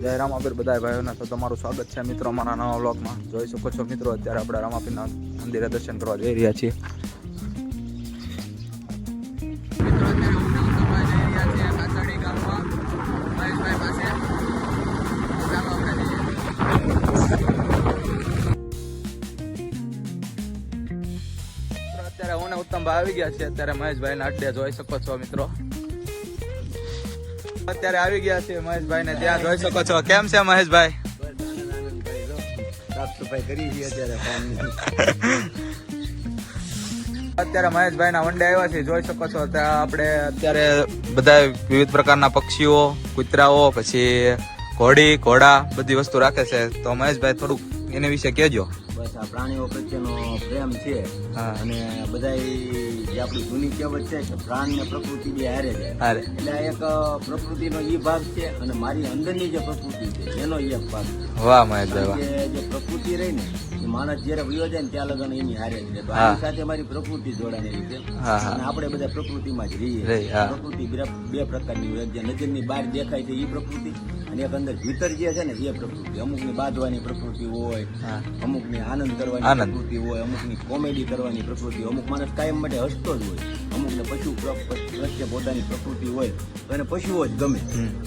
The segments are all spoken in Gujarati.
જય રામાપીર બધા ભાઈઓને. તો તમારું સ્વાગત છે મિત્રો અમારા નવા વ્લોગમાં. જોઈ શકો છો મિત્રો, અત્યારે આપણે રામાપીરના મંદિરે દર્શન કરવા જઈ રહ્યા છીએ. અત્યારે હું ને ઉત્તમભાઈ આવી ગયા છે. અત્યારે મહેશભાઈ ના અડ્ડે જોઈ શકો છો મિત્રો. અત્યારે આવી ગયા છે મહેશભાઈ ને ત્યાં જોઈ શકો છો. કેમ છે મહેશભાઈ? સાફ સફાઈ કરી છે અત્યારે મહેશભાઈ ના વંડે આવ્યા છે. જોઈ શકો છો ત્યાં આપણે અત્યારે બધા વિવિધ પ્રકારના પક્ષીઓ, કૂતરાઓ, પછી ઘોડી, ઘોડા બધી વસ્તુ રાખે છે. તો મહેશભાઈ થોડુંક એના વિશે કહેજો. બસ આ પ્રાણીઓ પ્રત્યેનો પ્રેમ છે. અને બધા જે આપણી જૂની કહેવત છે કે પ્રાણ ને પ્રકૃતિ બે હારે છે. એટલે આ એક પ્રકૃતિનો ઈ ભાગ છે અને મારી અંદરની જે પ્રકૃતિ છે એનો એક ભાગ છે. વાહ મહેશભાઈ, જે પ્રકૃતિ રહી ને એ માણસ જયારે વયો જાય ને ત્યાં લગન એની હારે છે. તો આની સાથે મારી પ્રકૃતિ જોડાયેલી છે અને આપણે બધા પ્રકૃતિમાં જ રહીએ. પ્રકૃતિ બે પ્રકારની હોય. જે નજરની બહાર દેખાય છે એ પ્રકૃતિ, અને એક અંદર ભીતર જે છે ને એ પ્રકૃતિ. અમુક ની બાંધવાની પ્રકૃતિ હોય, અમુક ની આનંદ કરવાની પ્રકૃતિ હોય, અમુક ની કોમેડી કરવાની પ્રકૃતિ હોય. અમુક માણસ કાયમ માટે હસતો જ હોય. અમુક ને પશુ પ્રત્યે પોતાની પ્રકૃતિ હોય તો એને પશુઓ જ ગમે.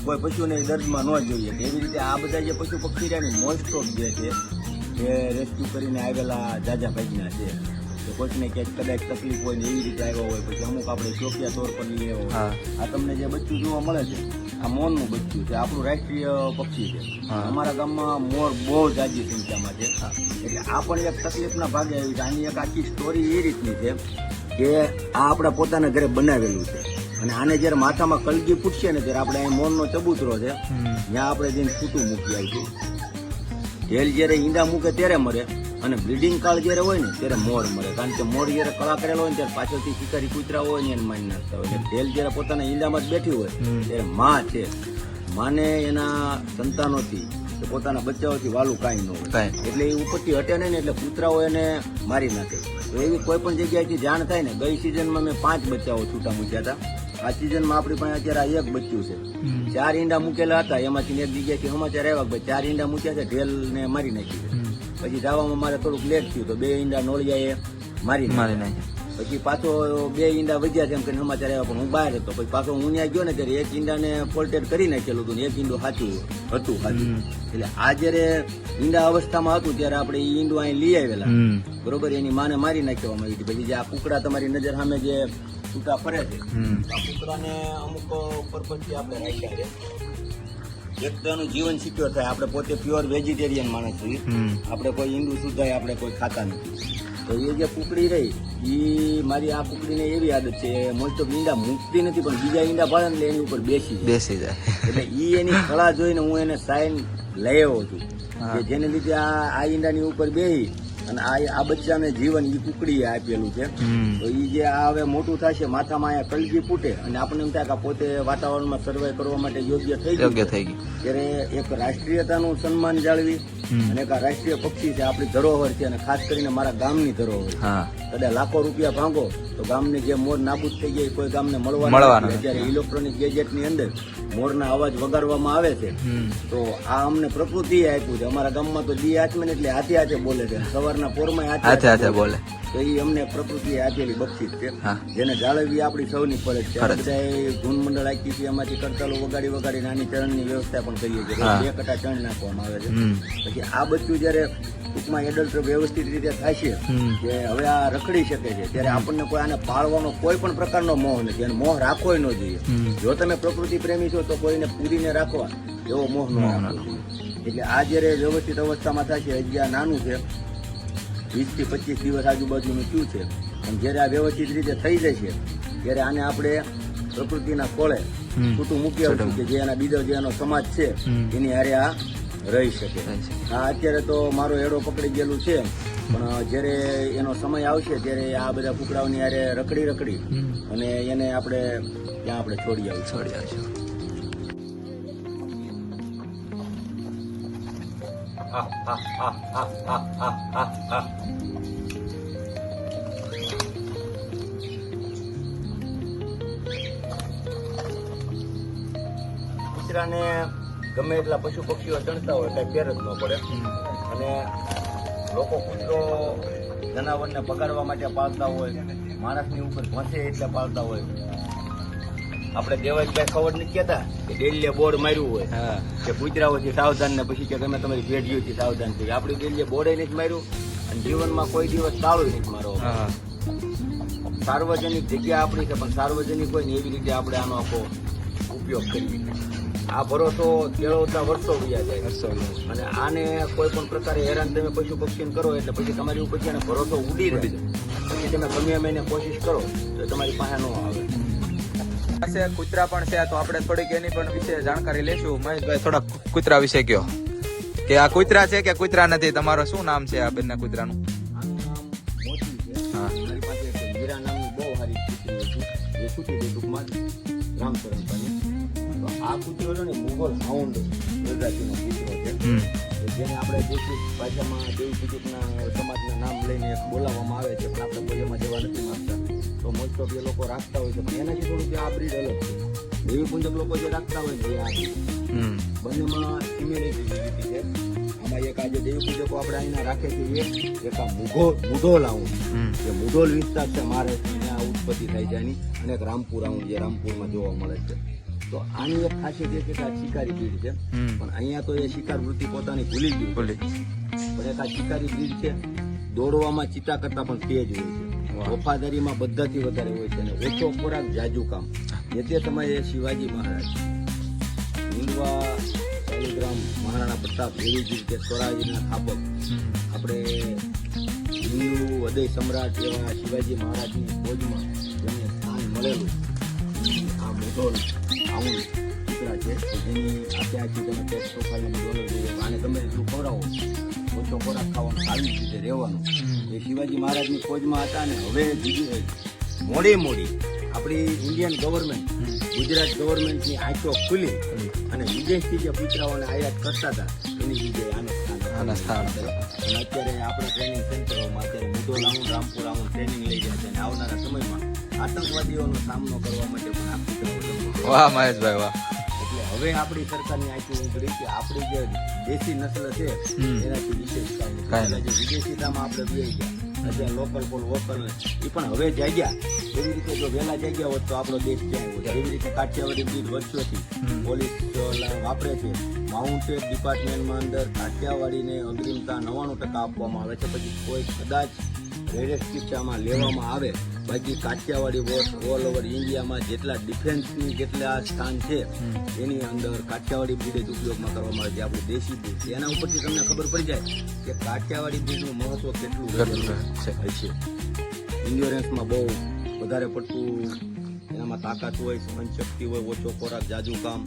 કોઈ પશુને દર્દમાં ન જોઈએ. એવી રીતે આ બધા જે પશુ પક્ષી રહ્યા મોસ્ટ ઓફ જે છે એ રેસ્ક્યુ કરીને આવેલા જાજા ભાગના છે. કે કોઈને ક્યાંક કદાચ તકલીફ હોય ને એવી રીતે આવ્યા હોય. પછી અમુક આપણે ચોકિયા તોર પર લઈએ હોય. આ તમને જે બચ્ચું જોવા મળે છે આ મોરનું બચ્ચું છે. આપણું રાષ્ટ્રીય પક્ષી છે. અમારા ગામમાં મોર બહુ જાજી સંખ્યામાં છે. એટલે આ પણ એક તકલીફના ભાગે આવી છે. આની એક આખી સ્ટોરી એ રીતની છે કે આ આપણા પોતાના ઘરે બનાવેલું છે. અને આને જયારે માથામાં કલગી ફૂટશે ને ત્યારે આપણે અહીં મોરનો ચબૂતરો છે ત્યાં આપણે જઈને ફૂટું મૂકી આવીશું. ઢેલ જયારે ઈંડા મૂકે ત્યારે મરે અને બ્લીડિંગ કાળ જયારે હોય ને ત્યારે મોર મરે. કારણ કે મોર જયારે કળા કરેલો હોય ને ત્યારે પાછળથી શિકારી કૂતરા હોય ને એને મારી નાખતા હોય. ઢેલ જયારે પોતાના ઈંડામાં જ બેઠી હોય ત્યારે માં છે. માને એના સંતાનોથી કે પોતાના બચ્ચાઓથી વાલું કાંઈ ન હોય. એટલે એ ઉપરથી હટે નહીં ને એટલે કૂતરાઓ એને મારી નાખે. તો એવી કોઈ પણ જગ્યાએથી જાણ થાય ને. ગઈ સિઝનમાં મેં 5 બચ્ચાઓ છૂટા મૂક્યા હતા. આ સિઝનમાં આપણી પાસે અત્યારે એક બચ્ચું છે. 4 ઈંડા મૂકેલા હતા. એમાંથી એક જગ્યાએથી સમાચાર આવ્યા કે 4 ઈંડા મૂક્યા છે, ઢેલ ને મારી નાખી. પછી જવામાં મારે થોડુંક લેટ થયું તો 2 ઈંડા નોળિયાએ મારી નાખ્યા. પછી પાછો 2 ઈંડા વધ્યા છે એમ કરીને સમાચાર આવ્યા. પણ હું બહાર હતો. પછી પાછો હું ત્યાં ગયો ને ત્યારે 1 ઈંડાને ફોલ્ટેડ કરી નાખેલું હતું ને 1 ઈંડું સાચું હતું. એટલે આ જયારે ઈંડા અવસ્થામાં હતું ત્યારે આપણે એ ઈંડું અહીં લઈ આવેલા બરોબર. એની માને મારી નાખવામાં આવી હતી. પછી જે આ કુકડા તમારી નજર સામે જે છૂટા ફરે છે આ કુકડાને અમુક પર્પઝથી આપણે રાખ્યા છે. એક તો એનું જીવન સિક્યોર થાય. આપણે પોતે પ્યોર વેજીટેરિયન માણસ છીએ. આપણે કોઈ ઈંડું સુધાય આપણે કોઈ ખાતા નથી. તો એ જે કુકડી રહી એ મારી આ કુકડીને એવી આદત છે મોસ્ટ ઓફ ઈંડા મૂકતી નથી પણ બીજા ઈંડા ભાળે એટલે એની ઉપર બેસી જાય. એટલે એ એની કળા જોઈને હું એને સાઈન લઈ આવ્યો છું કે જેને લીધે આ ઈંડાની ઉપર બેસી અને આ બચ્ચાને જીવન ઈ કુકડીએ આપેલું છે. તો ઈ જે આ હવે મોટું થશે માથામાં અહીંયા કલગી ફૂટે અને આપણને એમ થાય કે પોતે વાતાવરણમાં સર્વાઈવ કરવા માટે યોગ્ય થઈ ગયું ત્યારે એક રાષ્ટ્રીયતાનું સન્માન જાળવી અને એક રાષ્ટ્રીય પક્ષી છે, આપણી ધરોહર છે. અને ખાસ કરીને મારા ગામની ધરોહર. કદાચ લાખો રૂપિયા ભાંગો તો ગામની જે મોર નાબૂદ થઈ ગઈ કોઈ ગામને મળવાના. જયારે ઇલેક્ટ્રોનિક ગેજેટ ની અંદર મોરના અવાજ વગાડવામાં આવે છે તો આ અમને પ્રકૃતિએ આપ્યું છે. અમારા ગામમાં તો દી આચમે એટલે હાથે હાથે બોલે છે. સવારના પોરમાં હાથે હાથે બોલે. તો એ અમને પ્રકૃતિએ આપેલી બક્ષિસ છે જેને જાળવવી આપણી સૌની ફરજ છે. બધા ધૂન મંડળ આખી છે એમાંથી કરતાલો વગાડી વગાડી નાની ચરણની વ્યવસ્થા પણ કરીએ છીએ. 2 કટા ચણ નાખવામાં આવે છે. પછી આ બચ્ચું જયારે ટૂંકમાં એડલ્ટ વ્યવસ્થિત રીતે થાય છે કે હવે આ રખડી શકે છે ત્યારે આપણને કોઈ આને પાળવાનો કોઈ પણ પ્રકારનો મોહ નથી. અને મોહ રાખવો ન જોઈએ. જો તમે પ્રકૃતિ પ્રેમી છો તો કોઈને પૂરીને રાખવા એવો મોહ ન રાખવો. એટલે આ જયારે વ્યવસ્થિત અવસ્થામાં થાય છે હજી આ નાનું છે 20 થી 25 દિવસ આજુબાજુનું થયું છે. અને જયારે આ વ્યવસ્થિત રીતે થઈ જશે ત્યારે આને આપણે પ્રકૃતિના કોળે છૂટું મૂકી આવશું કે જે એના બીજો જે એનો સમાજ છે એની હારે આ રહી શકે. આ અત્યારે તો મારો એડો પકડી ગયેલું છે પણ જયારે એનો સમય આવશે ત્યારે આ બધા કુકડાઓની હારે રખડી અને એને આપણે ત્યાં આપણે છોડી આવીશું. કૂતરાને ગમે એટલા પશુ પક્ષીઓ ચણતા હોય કઈ ફેર જ ન પડે. અને લોકો કૂતરો જનાવરને બગાડવા માટે પાળતા હોય, માણસની ઉપર ભસે એટલે પાળતા હોય. આપણે દેવાજભાઈ ખબર નથી કહેતા કે ડેલીએ બોર્ડ માર્યું હોય કે કૂતરાઓથી સાવધાન ને પછી કે તમે તમારી પેઢીઓથી સાવધાન થઈ. આપણે ડેલીએ બોર્ડે નથી માર્યું અને જીવનમાં કોઈ દિવસ તાળું નથી મારો. સાર્વજનિક જગ્યા આપણી છે પણ સાર્વજનિક હોય ને એવી રીતે આપણે આનો આખો ઉપયોગ કરીએ. આ ભરોસો કેળવતા વર્ષો વયા જાય અને આને કોઈ પણ પ્રકારે હેરાન તમે પશુ પક્ષીને કરો એટલે પછી તમારી ઉપર છે ને ભરોસો ઉડી રહે. પછી તમે ગમે એમ એને કોશિશ કરો તો તમારી પાસે ન આવે. પાસે કૂતરા પણ છે તો આપણે થોડીક એની પણ વિશે જાણકારી લેશું. મહેશભાઈ થોડા કૂતરા વિશે કયો કે આ કૂતરા છે કે કૂતરા નથી, તમારું શું નામ છે આ બંને કૂતરાનું? આનું નામ મોતી છે. મારી પાસે એક હીરા નામની બહુ સારી કૂતરી હતી એ છૂટી ગઈ ટૂંકમાં રામચરણ પાસે. તો આ કૂતરો છે ને મુગલ હાઉન્ડ પ્રજાતિનો કૂતરો છે જેને આપણે દેશી ભાષામાં દેવી પૂજકના સમાજના નામ લઈને બોલાવવામાં આવે છે પણ આપણે કોઈ એમાં જવા નથી માંગતા. તો મોસ્ટ ઓફ એ લોકો રાખતા હોય છે પણ એનાથી થોડુંક આ બ્રીડ અલગ છે. દેવી પૂજક લોકો જે રાખતા હોય ને એ આ બંનેમાં સિમિલરિટી છે. આમાં એક આજે દેવી પૂજકો આપણે અહીંના રાખે છે એક આ મુધોલ આઉન્ડ જે મુધોલ વિસ્તાર છે મહારાષ્ટ્ર ત્યાં ઉત્પત્તિ થાય છે એની, અને એક રામપુર આઉન્ડ જે રામપુરમાં જોવા મળે છે. તો આની એક ખાસિયત એ છે કે આ શિકારી બ્રીડ છે પણ અહીંયા તો એ શિકાર વૃત્તિ પોતાની ભૂલી ગયું પણ એક આ શિકારી બ્રીડ છે. દોડવામાં ચિત્તા કરતા પણ તેજ હોય છે, વફાદારીમાં બધાથી વધારે હોય છે અને ઓછો ખોરાક જાજુ કામ. જે તે સમયે શિવાજી મહારાજ, હિન્દવા શાલિગ્રામ, મહારાણા પ્રતાપ એવી જ રીતે સ્વરાજના સ્થાપક આપણે હિન્દુ હૃદય સમ્રાટ એવા શિવાજી મહારાજની ફોજમાં જેમને સ્થાન મળેલું આ મુઘલ આઉન્ડ કૂતરા છે જેની આખી તમે ટેક્સ પ્રોફાઇલમાં ડોલર જોઈએ આને તમે એટલું ખવડાવો ઓછો ખોરાક ખાવાનું સારી રીતે રહેવાનું. એ શિવાજી મહારાજની ફોજમાં હતા અને હવે મોડી આપણી ઇન્ડિયન ગવર્મેન્ટ ગુજરાત ગવર્મેન્ટની આંખો ખુલી અને વિદેશથી જે કૂતરાઓને આયાત કરતા હતા એની જગ્યાએ આને સ્થાન અને અત્યારે આપણે ટ્રેનિંગ સેન્ટરોમાં અત્યારે મુધોલ આઉન્ડ રામપુર આઉન્ડ ટ્રેનિંગ લઈ રહ્યા છે અને આવનારા સમયમાં આતંકવાદીઓનો સામનો કરવા માટે પણ આ કૂતરાઓ. વાહ મહેશભાઈ વાહ. એટલે હવે આપણી સરકારની આંખો ઉઘડી કે આપણી જે દેશી નસ્લ છે એનાથી વિશેષ કાંઈ જે વિદેશીતામાં આપણે બી ગયા અત્યારે લોકલ કોલ વોકલ એ પણ હવે જાગ્યા. એવી રીતે જો વહેલા જાગ્યા હોત તો આપણો દેશ ક્યાં હોય. એવી રીતે કાઠિયાવાડી બ્રીડ વર્ષોથી પોલીસ વાપરે છે. માઉન્ટેડ ડિપાર્ટમેન્ટમાં અંદર કાઠિયાવાડીને અગ્રિમતા 99% આપવામાં આવે છે. પછી કોઈ કદાચ રેડેડ કિસ્સામાં લેવામાં આવે બાકી કાઠિયાવાડી વોચ ઓલ ઓવર ઇન્ડિયામાં જેટલા ડિફેન્સની જેટલા સ્થાન છે એની અંદર કાઠિયાવાડી બ્રીડ જ ઉપયોગમાં કરવામાં આવે છે. આપણું દેશી બ્રીડ એના ઉપરથી તમને ખબર પડી જાય કે કાઠિયાવાડી બ્રીડનું મહત્વ કેટલું છે. ઇન્ડ્યોરન્સમાં બહુ વધારે પડતું એનામાં તાકાત હોય, સહનશક્તિ હોય, ઓછો ખોરાક જાજુ કામ,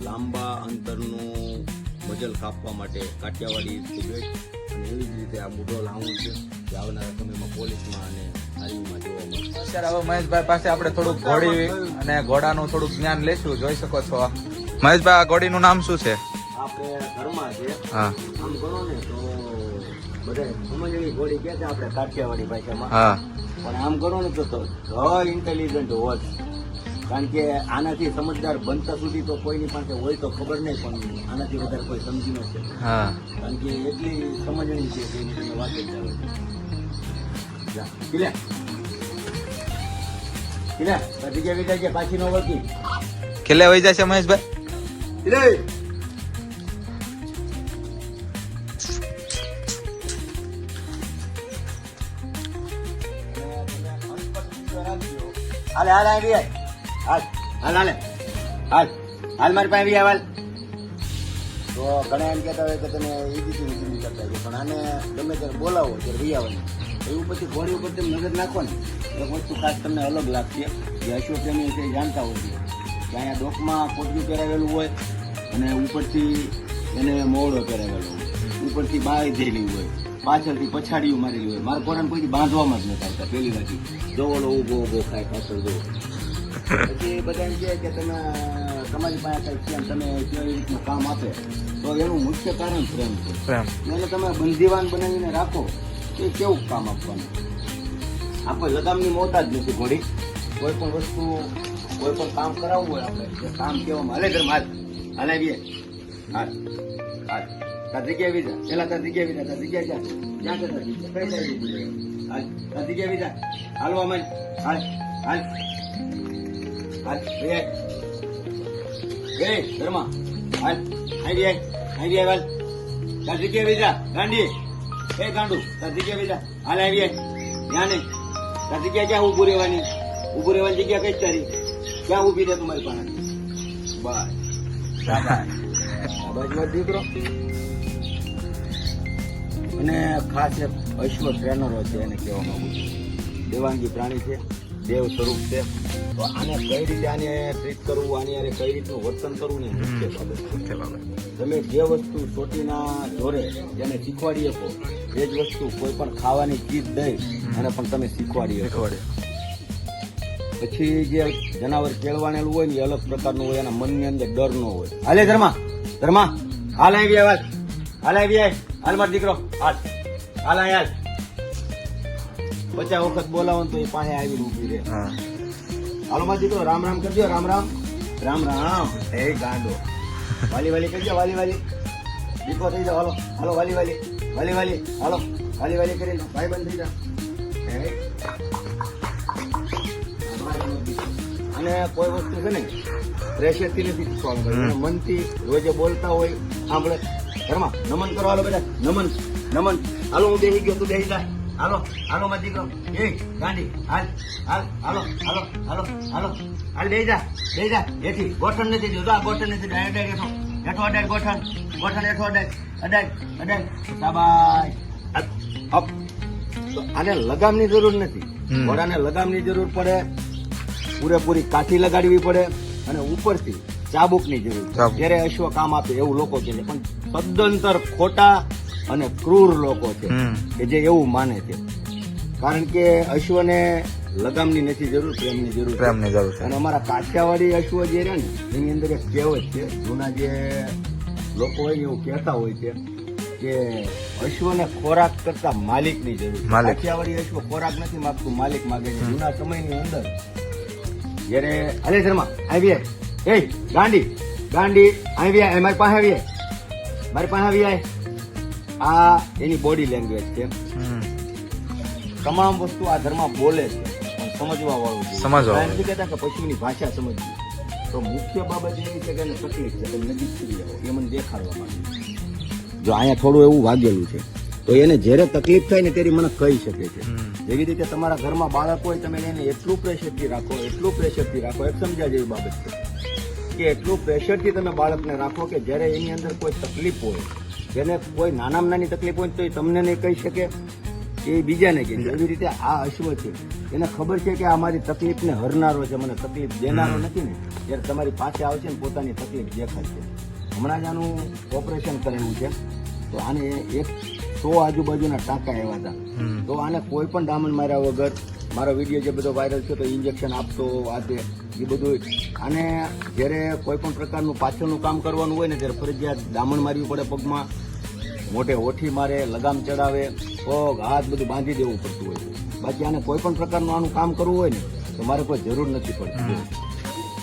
લાંબા અંતરનું વજન કાપવા માટે કાઠિયાવાડી બેસ્ટ. અને એવી જ રીતે આ મુધોલ આઉન્ડ છે જે આવનારા સમયમાં પોલીસમાં અને આર્મીમાં જોવા મળશે. અત્યારે હવે મહેશભાઈ પાસે આપણે થોડુંક ઘોડી અને ઘોડાનું થોડુંક જ્ઞાન લેશું. જોઈ શકો છો મહેશભાઈ આ ઘોડીનું નામ શું છે? આપણે ઘરમાં છે હા આમ ગણો ને તો બધા સમજણી ઘોડી કહે છે આપણે કાઠિયાવાડી ભાષામાં. હા પણ આમ ગણો ને તો ઇન્ટેલિજન્ટ હોર્સ. કારણ કે આનાથી સમજદાર બનતા સુધી તો કોઈની પાસે હોય તો ખબર નહીં પણ આનાથી વધારે કોઈ સમજી ન શકે. હા કારણ કે એટલી સમજણી છે કે એની વાત જ આવે. જગ્યા વિચાર છે પાછી નો વળતી કેટલે વહી જશે મહેશભાઈ? હાલ હાલ આવી હાલ હાલ હાલ હાલ હાલ મારી પાસે આવી હાલ. તો ઘણા એમ કહેતા હોય કે તમે એ બીજું કરતા હોય પણ આને ગમે ત્યારે બોલાવો ત્યારે વિયાવાની એવું પછી ઘોડી ઉપર તમે નજર નાખો ને એક વસ્તુ ખાસ તમને અલગ લાગશે. જે અશ્વપ્રેમી છે એ જાણતા હોય છે કે અહીંયા ડોકમાં પોટલું પહેરાવેલું હોય અને ઉપરથી એને મોવડો પહેરાવેલો હોય, ઉપરથી બાય થયેલી હોય, પાછળથી પછાડીયું મારેલી હોય. મારા પોતાને કોઈથી બાંધવામાં જ નથી આવતા. પહેલી વાત જો ઓલો ઉભો ખાય પાછળ જો પછી બધા એમ કહે કે તમે તમારી પાસે કંઈક છે તમે કેવી રીતનું કામ આપે તો એનું મુખ્ય કારણ પ્રેમ છે. એટલે તમે બંદીવાન બનાવીને રાખો એ કેવું કામ આપવાનું. આપણે લગામની મોહતાજ નથી ઘોડી. કોઈ પણ વસ્તુ કોઈ પણ કામ કરાવવું હોય આપણે કામ કહેવામાં હાલે ઘર હાલ હલાવીએ હાલ હાલ તાર જગ્યાએ વી જા પેલા તાર જગ્યાએ વી જા તાર જગ્યાએ જા ક્યાં છે તાર જગ્યા કઈ સાઈડ ઊભી રહે હાલ તાર જગ્યાએ વી જા હાલવા મન હાલ હાલ હાલ એ ધર્મા હાલ આવી હાલ તાર જગ્યાએ વી જા ગાંડી એ ગાંડુ તાર જગ્યાએ વી જા હાલ આવી ત્યાં નહીં તાર જગ્યા ક્યાં ઊભું રહેવાની જગ્યા કઈ તારી ક્યાં ઊભી રહે તમારી પાસે બસ શાબાશ દીકરો અને ખાસ એક અશ્વ ટ્રેનરો છે એને કહેવા માંગુ છું દેવાંગી પ્રાણી છે દેવ સ્વરૂપ છે તો આને કઈ રીતે આને ટ્રીટ કરવું આની યારે કઈ રીતનું વર્તન કરવું ને મુખ્ય બાબત તમે જે વસ્તુ સોટીના જોરે જેને શીખવાડી શકો એ જ વસ્તુ કોઈ પણ ખાવાની ચીજ દઈ અને પણ તમે શીખવાડી શકો પછી જે જનાવર કેળવાણેલું હોય ને એ અલગ પ્રકારનું હોય એના મનની અંદર ડર ન હોય હાલે ધર્મા હાલ આવી હાલ માર દીકરો હાલ હાલ 50 વખત બોલાવો ને તો એ પાસે આવીને ઉભી રહે હાલો માર દીકરો રામ રામ કરજો રામ રામ એ ગાંડો વાલી કરજો વાલી દીકરો થઈ જાવ હાલો વાલી હાલો વાલી કરીને ભાઈ બંધ થઈ જાવ અને કોઈ વસ્તુ છે ને પ્રેશરથી નથી શીખવાનું મનથી રોજે બોલતા હોય સાંભળે ઘરમાં નમન કરો હાલો બેટા નમન હાલો હું બેસી ગયો તું બેસી જા હાલો માર દીકરો એ ગાંડી હાલો બેસી જા એથી ગોઠણ નથી જોતો આ ગોઠણ નથી હેઠો અડાડ ગોઠણ હેઠો અડાડ શાબાશ અપ તો આને લગામની જરૂર નથી ઘોડાને લગામની જરૂર પડે પૂરેપૂરી કાઠી લગાડવી પડે અને ઉપરથી ચાબુકની જરૂર ત્યારે અશ્વ કામ આપે એવું લોકો કહે છે પણ સદંતર ખોટા અને ક્રૂર લોકો છે કે જે એવું માને છે કારણ કે અશ્વને લગામની નથી જરૂર પ્રેમની જરૂર અને અમારા કાઠિયાવાડી અશ્વ જે રહે ને એની અંદર એક કહેવત છે જૂના જે લોકો હોય એવું કહેતા હોય છે કે અશ્વને ખોરાક કરતા માલિકની જરૂર કાઠિયાવાડી અશ્વ ખોરાક નથી માંગતું માલિક માગે છે જૂના સમયની અંદર જયારે અલે શર્મા આવી એ ગાંડી આવી મારી પાસે આવી આ એની બોડી લેંગ્વેજ છે તમામ વસ્તુ આ ધર્મ બોલે છે પણ સમજવા વાળું છે એમ કહેતા કે પશુની ભાષા સમજવી તો મુખ્ય બાબત એવી છે કે એને તકલીફ છે તમે નજીક સુધી આવો એ મને દેખાડવા માંગે જો અહીંયા થોડું એવું વાગેલું છે તો એને જ્યારે તકલીફ થાય ને ત્યારે મને કહી શકે છે એવી રીતે તમારા ઘરમાં બાળક હોય તમે એને એટલું પ્રેશરથી રાખો એક સમજ્યા જેવી બાબત છે કે એટલું પ્રેશરથી તમે બાળકને રાખો કે જ્યારે એની અંદર કોઈ તકલીફ હોય જેને કોઈ નાનામાં નાની તકલીફ હોય તો એ તમને નહીં કહી શકે એ બીજાને કહે એવી રીતે આ અશ્વ છે એને ખબર છે કે આ મારી તકલીફને હરનારો છે મને તકલીફ દેનારો નથી ને જ્યારે તમારી પાસે આવશે ને પોતાની તકલીફ દેખાડશે હમણાં જ આનું ઓપરેશન કરેલું છે તો આને 100 આજુબાજુના ટાંકા આવ્યા હતા તો આને કોઈ પણ દામણ માર્યા વગર મારો વિડીયો જે બધો વાયરલ છે તો ઇન્જેક્શન આપતો આ તે એ બધું આને જ્યારે કોઈ પણ પ્રકારનું પાછળનું કામ કરવાનું હોય ને ત્યારે ફરજિયાત દામણ મારવી પડે પગમાં મોઢે ઓઠી મારે લગામ ચડાવે પગ હાથ બધું બાંધી દેવું પડતું હોય છે બાકી આને કોઈ પણ પ્રકારનું આનું કામ કરવું હોય ને તો મારે કોઈ જરૂર નથી પડતી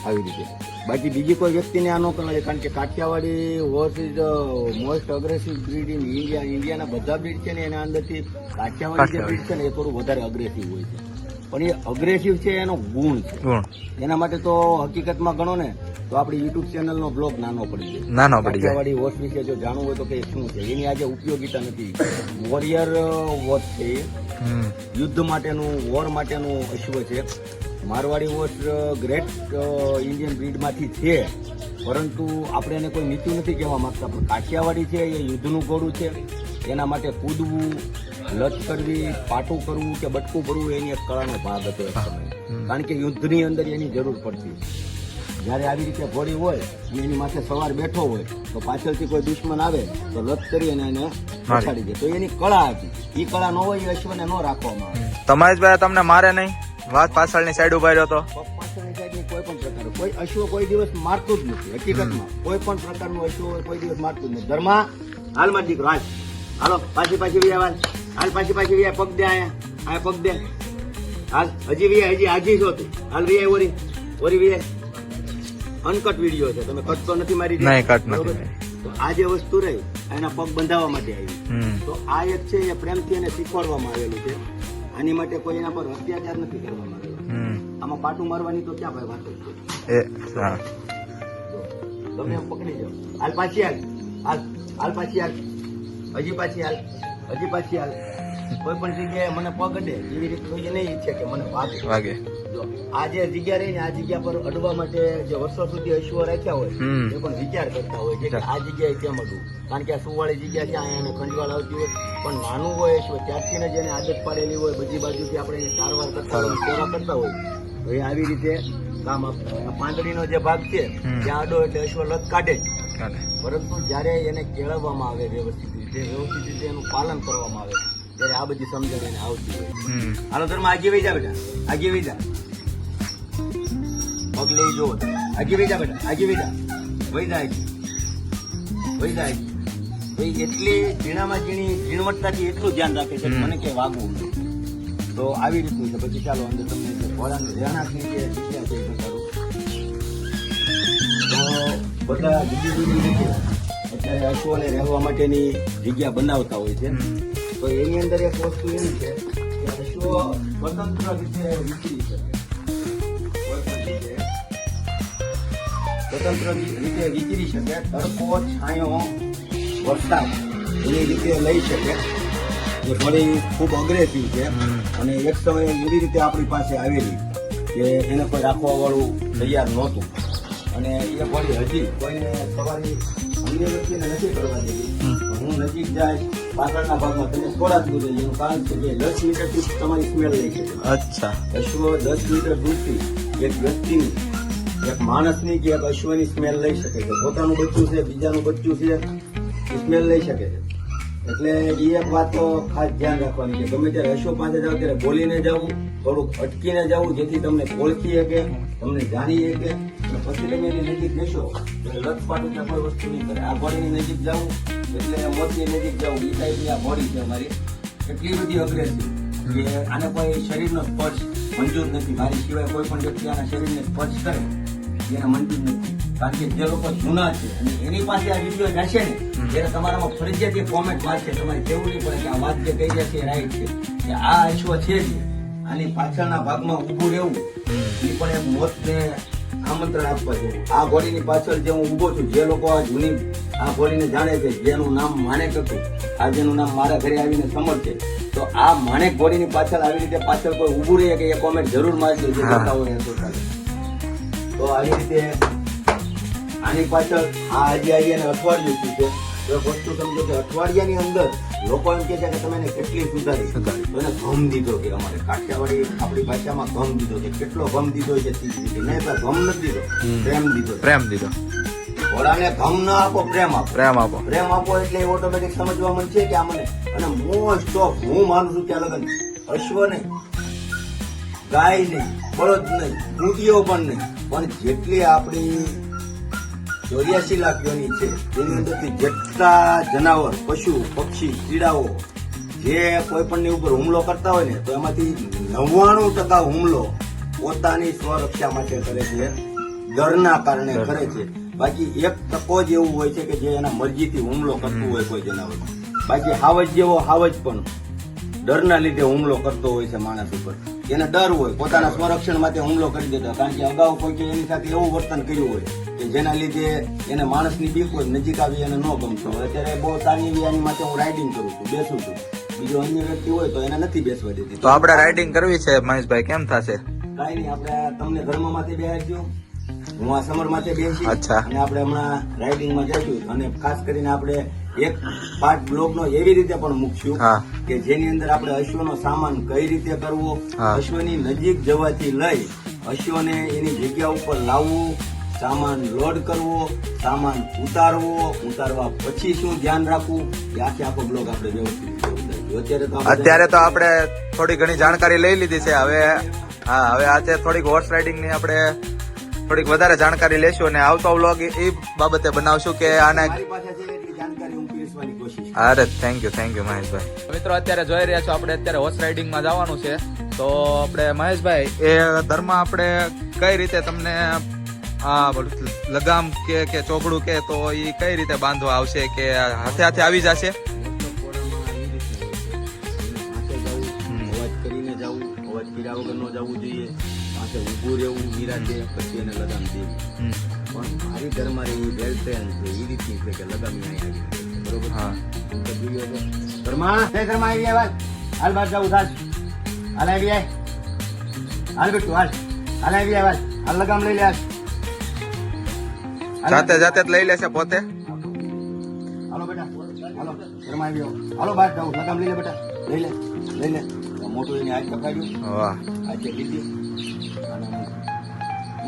આવી રીતે બાકી બીજી કોઈ વ્યક્તિને આ ન કરવા કારણ કે Kathiyawadi horse is most aggressive breed in ઇન્ડિયાના બધા બ્રીડ છે ને એના અંદરથી કાઠિયાવાડી જે બ્રીડ છે ને એ થોડું વધારે અગ્રેસિવ હોય છે પણ એ અગ્રેસિવ છે એનો ગુણ છે એના માટે તો હકીકતમાં ગણો ને તો આપણી યુટ્યુબ ચેનલનો બ્લોગ નાનો પડી જાય કાઠિયાવાડી હોર્સ વિશે જો જાણવું હોય તો કે શું છે એની આજે ઉપયોગિતા નથી વોરિયર વોચ છે યુદ્ધ માટેનું વોર માટેનું અશ્વ છે મારવાડી વોચ ગ્રેટ ઇન્ડિયન બ્રીડમાંથી છે પરંતુ આપણે એને કોઈ નીચું નથી કહેવા માંગતા પણ કાઠિયાવાડી છે એ યુદ્ધનું ઘોડું છે એના માટે કૂદવું લત કરવી પાટું કરવું કે બટકું ભરવું એની એક કળાનો ભાગ હતો એક સમય કારણ કે યુદ્ધની અંદર એની જરૂર પડતી જયારે આવી રીતે ઘોડી હોય અને એની માથે સવાર બેઠો હોય તો પાછળથી કોઈ દુશ્મન આવે તો લત કરી અને એને પછાડી દે તો એની કળા હતી એ કળા ન હોય એ અશ્વને ન રાખવામાં આવે તમારી પાસે તમને મારે નહીં વાત પાછળની સાઈડ ઉભા રહ્યો તો પાછળની સાઈડની કોઈ પણ પ્રકાર કોઈ અશ્વ કોઈ દિવસ મારતું જ નથી હકીકતમાં કોઈ પણ પ્રકારનું અશ્વ કોઈ દિવસ મારતું જ નથી ધર્મા હાલમાં દીકરો હાલો પાછી હાલ પાછી પગ દે આયા પગ દે હાલ હજી હાજી છો તું હાલ વી ઓરી વી અનકટ વિડીયો છે તમે કટ તો નથી મારી નહીં કટ નથી તો આ જે વસ્તુ રહી એના પગ બંધાવવા માટે આવી. તો આ એક છે એ પ્રેમથી એને શીખવાડવામાં આવેલું છે. આની માટે કોઈ એના પર અત્યાચાર નથી કરવામાં આવેલો. આમાં પાટું મારવાની તો ક્યાં ભાઈ વાતો છે. તમે પકડી જાઓ. હાલ પાછી હાલ, હાલ પાછી હાલ, હજી પાછી હાલ, હજી પાછી હાલ. કોઈ પણ જગ્યાએ મને પગ અડે એવી રીતે કોઈ નહીં ઈચ્છે કે મને વાગે. આ જે જગ્યા રહી ને આ જગ્યા પર અડવા માટે જે વર્ષો સુધી અશ્વ રાખ્યા હોય એ પણ વિચાર કરતા હોય છે કે આ જગ્યાએ કેમ અડવું. કારણ કે આ સુવાળી જગ્યા છે, અહીંયા એને ખંજવાળ આવતી હોય. પણ નાનું હોય અશ્વ ત્યારથી જ એને આદત પાડેલી હોય, બધી બાજુથી આપણે એની સારવાર કરતા હોય, સેવા કરતા હોય, તો એ આવી રીતે કામ આપતા હોય. આ પાંદડીનો જે ભાગ છે ત્યાં અડો એટલે અશ્વ લત કાઢે જ. પરંતુ જયારે એને કેળવવામાં આવે વ્યવસ્થિત રીતે એનું પાલન કરવામાં આવે ત્યારે આ બધી સમજણ એને આવતી હોય. હાલો ધર્મ આગી વહી જા બેટા, આગી વહી જા. પગ લઈ જો, આગી વહી જા બેટા, આગી વહી જા, વહી જા, વહી જા. ભાઈ એટલી ઝીણામાં ઝીણી ઝીણવટતાથી એટલું ધ્યાન રાખે છે મને કે વાગવું નહીં. તો આવી રીતનું છે. પછી ચાલો અંદર તમને ઘોડાની રહેણાંકની જે જગ્યા છે એ બતાવું. તો બધા જુદી જુદી રીતે અત્યારે અશ્વને રહેવા માટેની જગ્યા બનાવતા હોય છે. તો એની અંદર એક વસ્તુ એવી છે કે અશ્વ સ્વતંત્ર રીતે વિચરી શકે, સ્વતંત્ર રીતે વિચરી શકે, તડકો છાંયો વરસાદ એની રીતે લઈ શકે. એ ઘોડી ખૂબ અગ્રેસિવ છે અને એક સમય એવી રીતે આપણી પાસે આવેલી કે એને કોઈ રાખવા વાળું તૈયાર નહોતું અને એ ઘોડી હજી કોઈને સવારી અન્ય વ્યક્તિને નથી કરવા દેવી. હું નજીક જાય પાછળના ભાગમાં તમે થોડા જ દૂર એનું કારણ છે કે 10 મીટરથી તમારી સ્મેલ લઈ શકે. અચ્છા. અશ્વ 10 મીટર દૂરથી એક વ્યક્તિની, એક માણસની કે એક અશ્વની સ્મેલ લઈ શકે છે. પોતાનું બચ્ચું છે, બીજાનું બચ્ચું છે, એ સ્મેલ લઈ શકે છે. એટલે એ એક વાત તો ખાસ ધ્યાન રાખવાની કે ગમે ત્યારે અશ્વ પાસે જાવ ત્યારે બોલીને જવું, થોડુંક અટકીને જવું, જેથી તમને ઓળખી શકે, તમને જાણી શકે. પછી તમે એની નજીક બેસો એટલે લથપાટ એટલે કોઈ વસ્તુ નહીં કરે. આ ઘોડીની નજીક જવું એટલે મોતની નજીક જવું. એ ટાઈપની આ ઘોડી છે અમારી, એટલી બધી અગ્રેસિવ કે આને કોઈ શરીરનો સ્પર્શ મંજૂર નથી. મારી સિવાય કોઈ પણ વ્યક્તિ આના શરીરને સ્પર્શ કરે એને મંજૂર નથી. કારણ કે જે લોકો જૂના છે અને એની પાસે આ વિડીયો જશે ને ત્યારે તમારામાં ફરજિયાત એ કોમેન્ટ વાંચશે. તમારે કેવું નહીં પડે કે આ વાત જે કહી રહ્યા છે એ રાઈટ છે, કે આ અશ્વ છે જ આની પાછળના ભાગમાં ઊભું રહેવું એ પણ એક મોતને આમંત્રણ આપવા જેવું. આ ઘોડીની પાછળ જે હું ઊભો છું, જે લોકો આ જૂની આ ઘોડીને જાણે છે, જેનું નામ માણેક હતું, આ જેનું નામ મારા ઘરે આવીને સમર છે, તો આ માણેક ઘોડીની પાછળ આવી રીતે પાછળ કોઈ ઊભું રહે કે એ કોમેન્ટ જરૂર મારજો જે કરતા હોય. તો આવી રીતે આની પાછળ આ હજી એને અઠવાડિયું થયું છે. એક વસ્તુ સમજો કે અઠવાડિયાની અંદર લોકો એમ કે છે કે તમે એને કેટલી સુધારી તો એને ગમ દીધો કે અમારે કાઠિયાવાડી આપણી ભાષામાં ગમ દીધો છે. કેટલો ગમ દીધો છે નહીં, ગમ નથી દીધો, પ્રેમ દીધો. પ્રેમ દીધો. ઘોડાને ગમ ના આપો, પ્રેમ આપો. પ્રેમ આપો. પ્રેમ આપો એટલે ઓટોમેટિક સમજવા મન છે કે આ મને. અને મોસ્ટ ઓફ હું માનું છું કે લગન અશ્વ નહીં, ગાય નહીં, બળદ નહીં, ઊંટીઓ પણ નહીં, પણ જેટલી આપણી 84 લાખ યોની છે એની અંદરથી જેટલા જનાવર, પશુ, પક્ષી, કીડાઓ જે કોઈ પણ ની ઉપર હુમલો કરતા હોય ને તો એમાંથી 99% હુમલો પોતાની સ્વરક્ષા માટે કરે છે, ડરના કારણે કરે છે. બાકી 1% જ એવું હોય છે કે જે એના મરજીથી હુમલો કરતું હોય કોઈ જનાવર. બાકી હાવજ જેવો હાવજ પણ ડરના લીધે હુમલો કરતો હોય છે માણસ ઉપર. એને ડર હોય પોતાના સ્વરક્ષણ માટે હુમલો કરી દેતો, કારણ કે અગાઉ કોઈ એની સાથે એવું વર્તન કર્યું હોય કે જેના લીધે એને માણસની બીક હોય, નજીક આવી એને ન ગમતો. અત્યારે બહુ સારી એવી આની માટે હું રાઇડિંગ કરું છું, બેસું છું. બીજો અન્ય વ્યક્તિ હોય તો એને નથી બેસવા દેતી. તો આપણે રાઇડિંગ કરવી છે મહેશભાઈ, કેમ થશે? કઈ નહીં, આપણે તમને ધર્મમાંથી બેસજો, હું આ સમર માટે બેસી અચ્છા. અને આપણે હમણાં રાઇડિંગમાં જઈશું. અને ખાસ કરીને આપણે એક પાર્ટ બ્લોગનો એવી રીતે પણ મૂકશું કે જેની અંદર આપણે અશ્વનો સામાન કઈ રીતે કરવો, અશ્વની નજીક જવાથી લઈ અશ્વને એની જગ્યા ઉપર લાવવું, સામાન લોડ કરવો, સામાન ઉતારવા પછી શું ધ્યાન રાખવું, એ આખો બ્લોગ આપણે વ્યવસ્થિત. અત્યારે તો આપણે થોડી ઘણી જાણકારી લઈ લીધી છે. હવે આજે થોડીક હોર્સ રાઇડિંગ ની આપણે થોડીક વધારે જાણકારી લેશું અને આવતો વ્લોગ એ બાબતે બનાવશું કે આને. અરે થેન્ક યુ મહેશભાઈ. મિત્રો અત્યારે જોઈ રહ્યા છો આપણે અત્યારે હોર્સ રાઇડિંગ માં જવાનું છે. તો આપણે મહેશભાઈ એ ધર્મ આપણે કઈ રીતે તમને આ બધું લગામ કે ચોકડું કે તો એ કઈ રીતે બાંધવા આવશે કે હાથે હાથે આવી જશે? અવાજ કરીને જવું, અવાજ કર્યા વગર ન જવું જોઈએ, પાસે ઊભું રહેવું નિરાંતે, પછી એને લગામ દેવી. પણ મારી ઘરમાં એ બેલ્ટ ટ્રેન છે એ રીતની છે કે લગામ અહીં આવી બરોબર. હા ઘરમાં આવી જાય હાલ બહાર જવું થાશ હાલ આવી જાય હાલ બેઠું હાલ હાલ આવી જાય હાલ લગામ લઈ લે હાલ. જાતે જાતે જ લઈ લેશે પોતે? હાલો બેટા હાલો ઘરમાં આવી જાઓ હાલો બહાર જાવ લગામ લઈ લે બેટા લઈ લે મોટું એને હાથ પકડ્યું વાહ આજે લીધી અને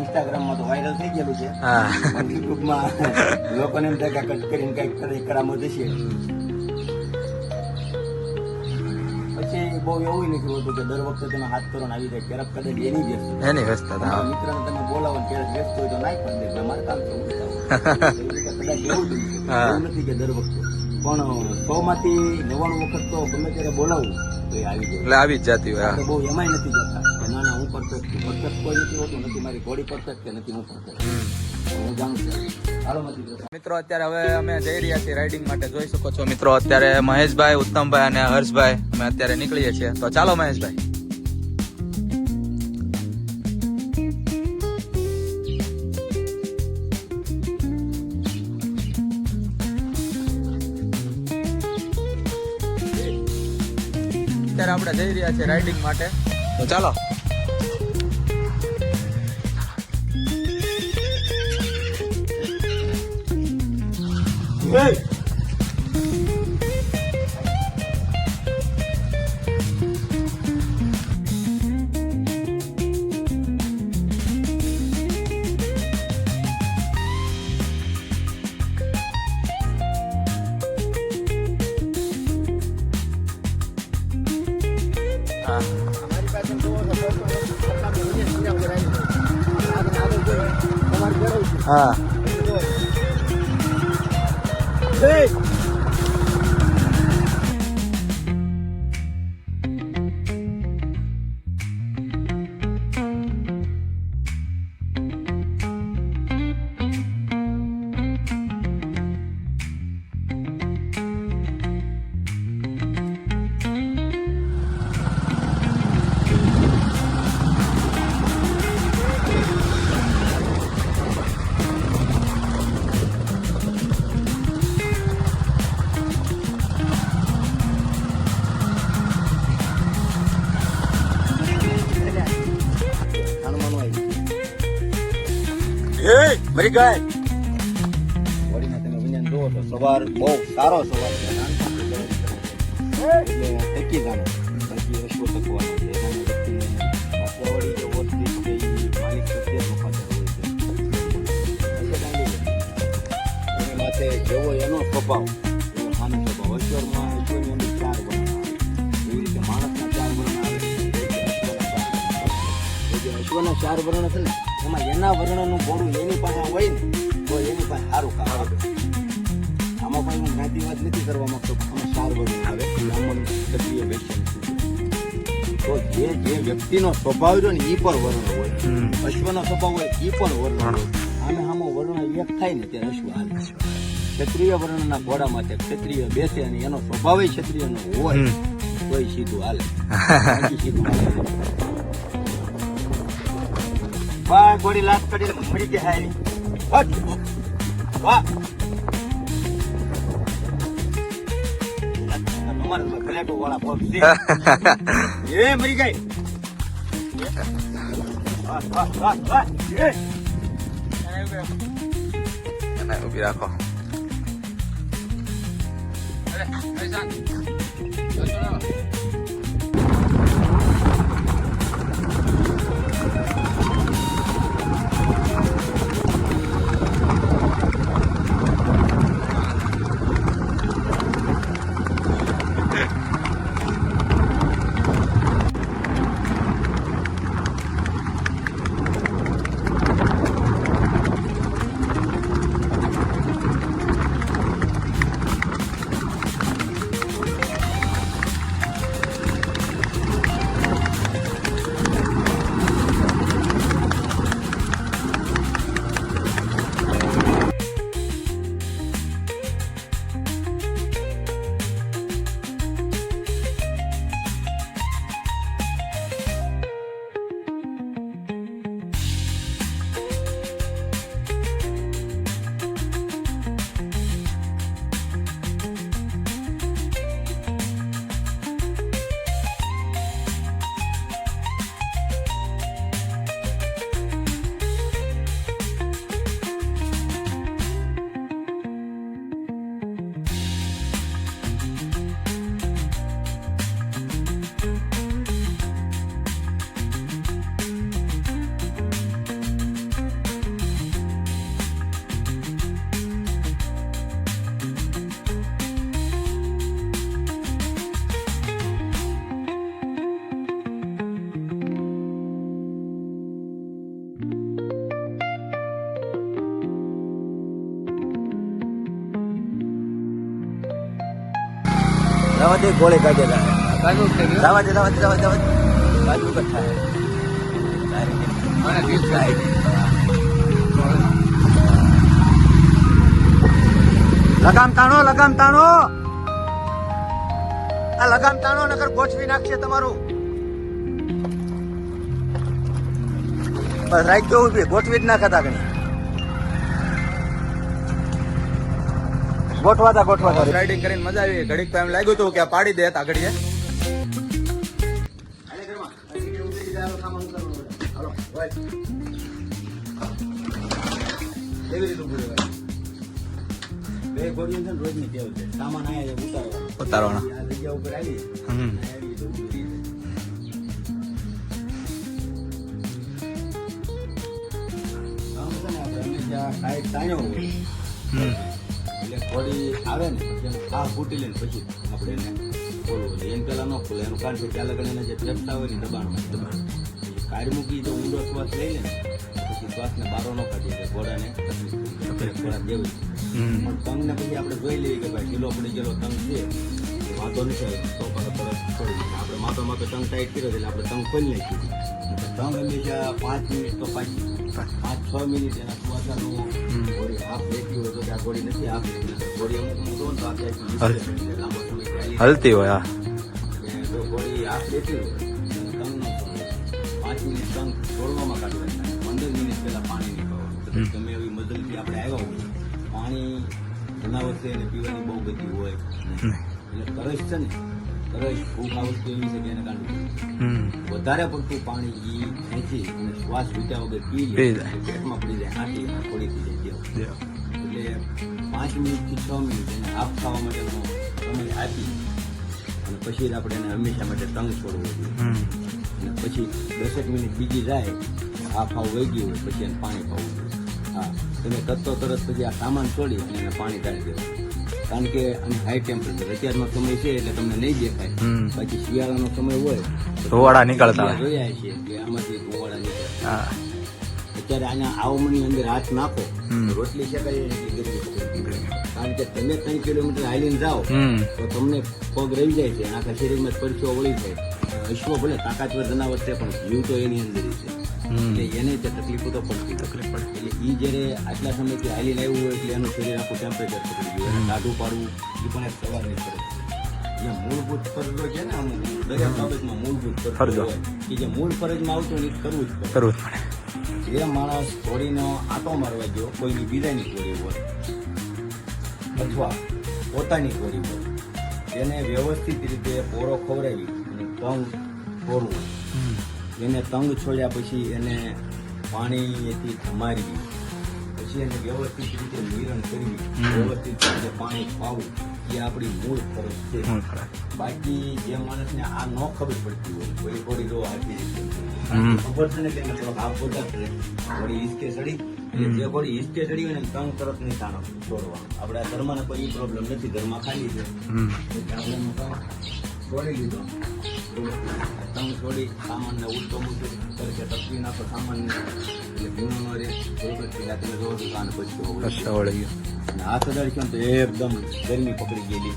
ઇન્સ્ટાગ્રામમાં તો વાયરલ થઈ ગયેલું છે હા પણ યુટ્યુબમાં લોકોને એમ થાય કે કટ કરીને કઈક કરામત હશે. પછી બહુ એવું નથી હોતું કે દર વખતે તમે હાથ કરો ને આવી જાય ક્યારેક કદાચ એની વ્યસ્ત એની વ્યસ્તતા હા. મિત્રને તમે બોલાવો ને ક્યારેક વ્યસ્ત હોય તો નાઈ પણ દે મારે કામ છે હું જાઉં. એવી રીતે કદાચ એવું જ છે. હા. એવું નથી કે દર વખતે પણ 100 માંથી 99 વખત તો ગમે ત્યારે બોલાવું તો એ આવી જાય. એટલે આવી જ જતી હોય આપણે બહુ એમાંય નથી જતા કે ના ના હું પરફેક્ટ છું. પરફેક્ટ કોઈ નથી હોતું, નથી મારી બોડી પરફેક્ટ કે નથી હું પરફેક્ટ. હું જાણું છું. હાલો મતી મિત્રો અત્યારે હવે અમે જઈ રહ્યા છીએ રાઇડિંગ માટે. જોઈ શકો છો મિત્રો અત્યારે મહેશભાઈ, ઉત્તમભાઈ અને હર્ષભાઈ અમે અત્યારે નીકળીએ છીએ. તો ચાલો મહેશભાઈ. અત્યારે આપણે જઈ રહ્યા છીએ રાઇડિંગ માટે. તો ચાલો. હા મરી ગાય બોડીમાં તમે વિજ્ઞાન જોવો તો સવાર બહુ સારો સવાર છે. એટલે ટકી જાણો બાકી અશ્વ ટકવાનો છે. એના વ્યક્તિને માથાવાળી જે ઓરડી છે એ માલિક પ્રત્યે વફાદાર હોય છે. એની માથે જેવો એનો સ્વભાવ એવો સામે સ્વભાવ. અશ્વરમાં અશ્વની અંદર 4 વર્ણ આવે. એવી રીતે માણસના 4 વર્ણ આવે જે અશ્વના 4 વર્ણ છે ને એમાં એના વર્ણનું બોડું એની પાસે હોય ને તો એની પાસે સારું કામ આવે. આમાં પણ હું જ્ઞાતિવાદ નથી કરવા માંગતો. આમાં 4 વર્ણ આવે બ્રાહ્મણ, ક્ષત્રિય, વૈશ્ય. તો જે વ્યક્તિનો સ્વભાવ જો ને એ પણ વર્ણ હોય. અશ્વનો સ્વભાવ હોય એ પણ વર્ણ હોય. આમે આમો વર્ણ એક થાય ને ત્યારે અશ્વ હાલે. ક્ષત્રિય વર્ણના ઘોડામાં ક્ષત્રિય બેસે અને એનો સ્વભાવ ક્ષત્રિયનો હોય તો એ સીધું હાલે. સીધું હાલે. વાહ ગોળી લાત કરીને મરી ગયા હારી. વાહ અમારા પ્લેટો વાળા પગ છે એ મરી ગઈ. વાહ વાહ વાહ એ એને ઊભી રાખો. જવા દે ગોળે કાઢે કાજુ થઈ ગયું જવા દે બાજુ કઠા અને ગીત ગાય લગામ તાણો આ લગામ તાણો નકર ગોઠવી નાખશે તમારું બસ રાઈટ તો ઉભી ગોઠવી જ નાખતા કઈ ગોઠવાતા રાઇડિંગ કરીને મજા આવી ઘડીક તો એમ લાગ્યું હતું કે આ પાડી દે આગળ બે ગોળીઓ છે ને રોજની ટેવ છે સામાન આયા ઉતારવાના આ જગ્યા ઉપર આવી હમ ટાઈટ તાણ્યો હોય હમ એટલે ઘોડી આવે ને પછી એનું ખા ફૂટી લે ને પછી આપણે એને ખોલવું એટલે એને પેલા ન ખોલે એનું કારણ છે ત્યાં લગન એના જે ફેફસા હોય ને દબાણ કાઢી મૂકી જો ઊંડો શ્વાસ લઈ લે ને પછી શ્વાસને બારો ન કાઢી દે ઘોડાને ઘોડા દેવું પણ તંગને પછી આપણે જોઈ લઈએ કે ભાઈ ઢીલો પડી ગયેલો તંગ છે એ વાંધો નથી આવે તો તરત છોડી આપણે માથો તંગ ટાઈટ કર્યો એટલે આપણે તંગ ખોલી નાખી તંગ હંમેશા 5 મિનિટ તો પાછી 5-6 મિનિટ એના શ્વાસનું ઘોડી હાફ લેતી હોય તો ત્યાં ઘોડી નથી હાફ લેતી ઘોડી અમુક જો ને તો આપણે લાંબો સમય હલતી હોય જો ઘોડી હાફ લેતી હોય તંગ ન 5 મિનિટ તંગ છોડવામાં કાઢી નાખે 15 મિનિટ પહેલા પાણી નીકળવાનું ગમે એવી મદદથી આપણે આવ્યા હોય પાણી જનાવર છે એને પીવાની બહુ ગતિ હોય એટલે તરસ છે ને તરસ ભૂખ આ વસ્તુ એવી છે કે એને કાઢવું વધારે પડતું પાણી ઈ ખેંચી અને શ્વાસ લીધા વગર પી લે પેટમાં પડી જાય હાથી થોડી થઈ જાય એટલે 5 મિનિટથી 6 મિનિટ એને હાફ ખાવા માટેનો સમય આપી અને પછી આપણે એને હંમેશા માટે તંગ છોડવો જોઈએ અને પછી 10 મિનિટ બીજી જાય હાફ ખાવ વહી ગયું હોય પછી એને પાણી પાવું જોઈએ હા તમે તરત પછી આ સામાન છોડી અને એને પાણી કાઢી દેવું કારણ કે હાઈ ટેમ્પરેચર અત્યારનો સમય છે એટલે તમને નહીં દેખાય પછી શિયાળાનો સમય હોય ધોવાડા નીકળતા જોયા છે કે આમાંથી ધોવાડા નીકળે અત્યારે આના આવમણની અંદર હાથ નાખો રોટલી શેકાય કારણ કે તમે 3 કિલોમીટર હાલીને જાઓ તો તમને પગ રહી જાય છે આખા શરીરમાં પરચો વળી જાય અશ્વ ભલે તાકાતવર જનાવર છે પણ જીવ તો એની અંદર છે એટલે એને તે તકલીફો તો પડતી તકલીફ પડે એટલે એ જયારે આટલા સમયથી હાલીને આવ્યું હોય એટલે એનું શરીર આખું ટેમ્પરેચર પકડી ગયું એને કાઢું પાડવું એ પણ એક સવાલ નહીં પડે જે મૂળભૂત ફરજો છે ને અમુક દરેક બાબતમાં મૂળભૂત ફરજો હોય કે જે મૂળ ફરજમાં આવતો ને કરવું જ પડે જે માણસ ઘોડીનો આંટો મારવા ગયો કોઈની બીજાની ઘોડી હોય અથવા પોતાની ઘોડી હોય એને વ્યવસ્થિત રીતે પોરો ખવડાવી અને તંગ છોડવું એને તંગ છોડ્યા પછી એને પાણીથી ધમારવી પછી એને વ્યવસ્થિત રીતે નિરણ કરવી વ્યવસ્થિત રીતે પાણી પાવું એ આપણી મૂળ ફરજ છે બાકી જે માણસને આ ન ખબર પડતી હોય કોઈ ઘોડી જો હાથી ખબર છે ને કે થોડોક હાફ પોતા કરે ઘોડી હિસકે ચડી જે ઘોડી હિસકે ચડી હોય ને તંગ તરત નહીં તાણો છોડવાનું આપણે આ ધર્મને કોઈ પ્રોબ્લેમ નથી ધર્મ ખાલી છે આપણે છોડી લીધો તંગ છોડી સામાનને ઉલટો મૂકી તરીકે તકવી નાખો સામાન એટલે ભીનો ન રહે બરોબર પેલા તમે જોવો તો કાન પછી અને હાથ અડાડશો ને તો એકદમ ગરમી પકડી ગયેલી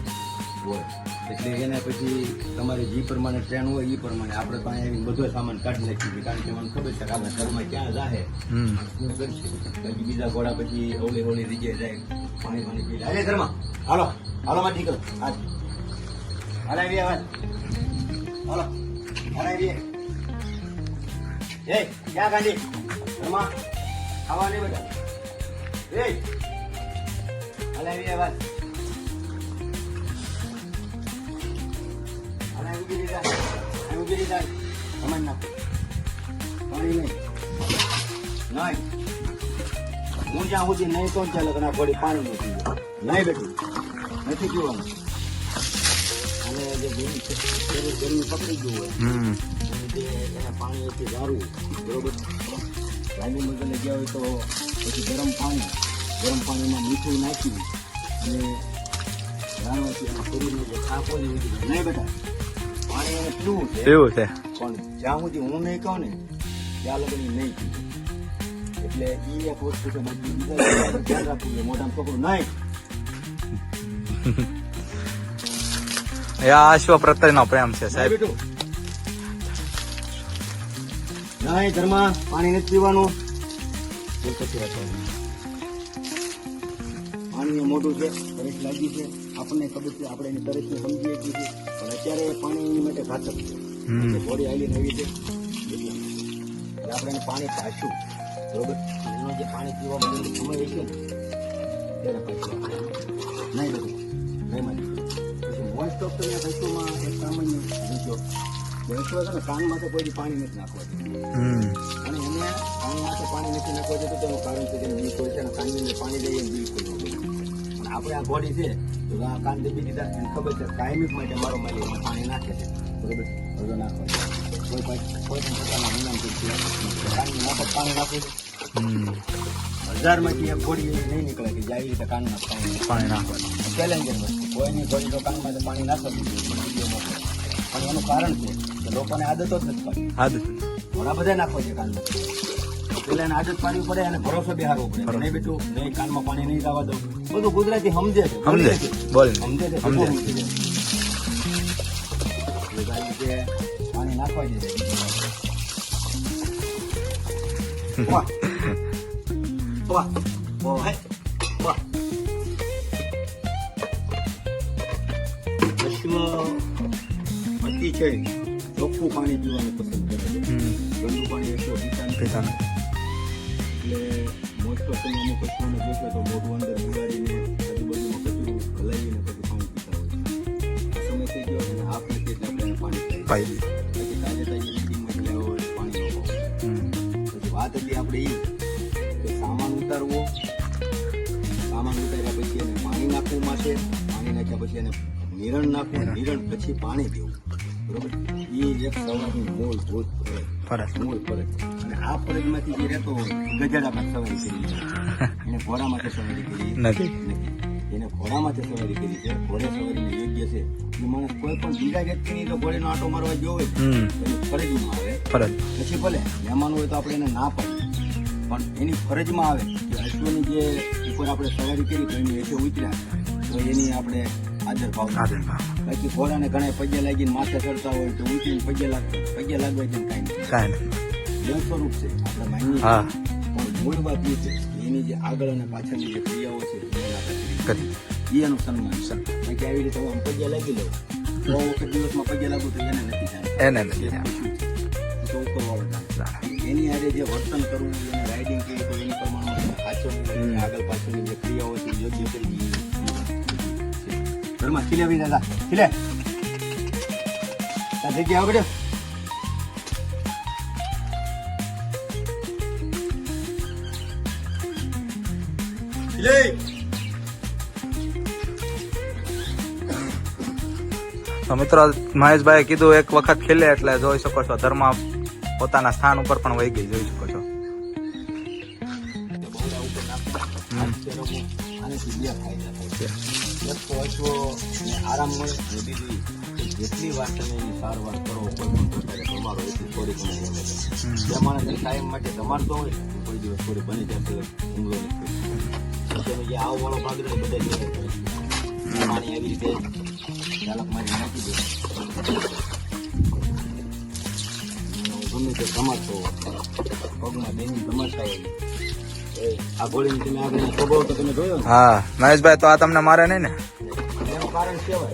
હોય એટલે એને પછી તમારે જે પ્રમાણે ટ્રેન હોય એ પ્રમાણે આપણે તો અહીંયા બધો સામાન કાઢી નાખીએ કારણ કે મને ખબર છે કે આપણે ઘરમાં ક્યાં જાહે શું કરશે પછી બીજા ઘોડા પછી અવળી અવળી જગ્યાએ જાય પાણી પી લે ઘરમાં હાલો માં નીકળો હલાવી આવાજ હાલો હલાવી એ ક્યાં ગાંધી ઘરમાં ખાવા નહીં બધા એ હલાવી આવાજ ઉભી જાય સમજ નાખો પાણી નહીં હું જ્યાં સુધી નહીં તો ચાલે કે ના ઘોડી પાણી નહીં પીવું નહીં બેઠું નથી પીવાનું અને જે ગરમી પકડી ગયું હોય એને પાણીથી ઝારવું બરોબર ગાંધી મગને ગયા હોય તો પછી ગરમ પાણીમાં મીઠું નાખી અને જાણવાથી એના શરીરનો જે થાક હોય ને નહીં બેઠા પાણી એને પીવું છે પણ જ્યાં સુધી હું નહીં કહું ને ત્યાં લગન નહીં પીવું એટલે એ એક વસ્તુ છે બધી બીજા ધ્યાન રાખવું છે મોઢામાં પકડું નહીં એ આ અશ્વ પ્રત્યેનો પ્રેમ છે સાહેબ. બેટું નહીં ઘરમાં પાણી નથી પીવાનું. પાણી મોટું છે, તરસ લાગી છે, આપણને ખબર છે, આપણે એની તરસને સમજીએ છીએ, પણ અત્યારે પાણી એની માટે ઘાતક છે. બોડી આવીને આવી છે એટલે આપણે એને પાણી પાછું બરોબર. એનો જે પાણી પીવા માટે સમય છે ને ત્યારે પાછું નહીં બધું નહીં માની. પછી મોસ્ટ ઓફ તમે વસ્તુમાં એક સામાન્ય જોજો વસ્તુ છે ને, કાનમાં તો કોઈ પાણી નથી નાખવા અને એને કાનમાં તો પાણી નથી નાખવા જતું. તેનું કારણ છે કે બીજ હોય છે ને, કાનની પાણી લઈએ ને બીજ કોઈ પણ આપણે આ બોડી છે તો આ કાન દબી દીધા એને ખબર છે કાયમી માટે મારો માલિક પાણી નાખે છે બરોબર. બધો નાખવા કોઈ પણ પ્રકારના વિનંતી છે કાનની નાખત પાણી નાખે છે. 1000માંથી એક બોડી એવી નહીં નીકળે કે આવી રીતે કાનમાં પાણી નાખવાનું ચેલેન્જર વસ્તુ. કોઈની બોડી તો કાનમાં તો પાણી નાખવા દીધું પણ એનું કારણ છે કે લોકોને આદતો જ નથી પાડી. ઘણા બધા નાખવા છે કાનમાં. પેલા એને આદત પાડવી પડે અને ભરોસો બેહારવો પડે. નહીં બેટું નહીં, કાનમાં પાણી નહીં જવા દો. બધું ગુજરાતી સમજે છે, સમજે છે. પાણી નાખવા દે વાહ વાહ વાહ વાહ. અશ્વ અતિ છે ચોખ્ખું પાણી પીવાનું પસંદ કરે છે. ગંદુ પાણી અશ્વ પીતા નથી. એટલે મોસ્ટ ઓફ તમે અમુક અશ્વને જોશો તો મોઢું અંદર બગાડીને આજુબાજુમાં કચરું હલાવીને પછી પાણી પીતા હોય છે. આ સમય થઈ ગયો અને હાફ નથી એટલે આપણે પાણી પાઈ પછી તાજે તાજી મિટિંગમાં ગયા હોય પાણી નો પછી વાત હતી આપણે એ કે સામાન ઉતારવો, સામાન ઉતાર્યા પછી એને પાણી નાખવું માથે, પાણી નાખ્યા પછી એને નિરણ નાખવું, નિરણ પછી પાણી પીવું બરોબર. એ એક સવારની મૂળભૂત ફરજ અને આ ફરજમાંથી જે રહેતો હોય ગજાડામાં સવારી કરી છે એને ઘોડામાંથી સવારી કરી નથી. એને ઘોડામાંથી સવારી કરી છે. ઘોડે સવારીને યોગ્ય છે એ માણસ કોઈ પણ બીજા વ્યક્તિની તો ઘોડેનો આંટો મારવા ગયો હોય એની ફરજમાં આવે. પછી ભલે મહેમાન હોય તો આપણે એને ના પાડીએ પણ એની ફરજમાં આવે કે અશ્વની જે ઉપર આપણે સવારી કરી તો એની હેઠે ઉતર્યા તો એની આપણે આદર ભાવ. બાકી ઘોડાને ઘણા પગે લાગીને માથે ચડતા હોય તો ઉતરીને પગે લાગવા છે કાંઈ નહીં સ્વરૂપ છે આપણે માનીએ પણ મૂળ વાત એ છે એની જે આગળ અને પાછળની જે ક્રિયાઓ છે એ એનું સન્માન છે. બાકી આવી રીતે આમ પગે લાગી લો તો વખત દિવસમાં પગે લાગુ તો એને નથી જાય તો ઉપરવાળો એની હારે જે વર્તન કરવું એને રાઇડિંગ કરી તો એની પ્રમાણમાં પાછળ આગળ પાછળની જે ક્રિયાઓ છે યોગ્ય કરી ઘરમાં ખીલે આવી દાદા ખીલે જગ્યા આવડે. તો મિત્રો મહેશભાઈ કીધું એક વખત ખીલે એટલે જોઈ શકો છો ધર્મ પોતાના સ્થાન ઉપર પણ વહી ગઈ જોઈ શકો છો. આરામ મળે જેટલી વાર તમે એની સારવાર કરો કોઈ પણ પ્રકારે તમારો એટલી થોડી ઘણી જે માણસ કાયમ માટે તમારતો હોય કોઈ દિવસ થોડી બની જશે હુમલો નથી. જે આવ વાળો ભાગ રહે બધા જ પાણી એવી રીતે ચાલક મારી નાખી દે ગમે તે ધમાડતો પગમાં બેની ધમાડતા હોય આ ગોળીને તમે આગળ સ્વભાવ તો તમે જોયો. હા મહેશભાઈ તો આ તમને મારે નહીં ને એનું કારણ સેવા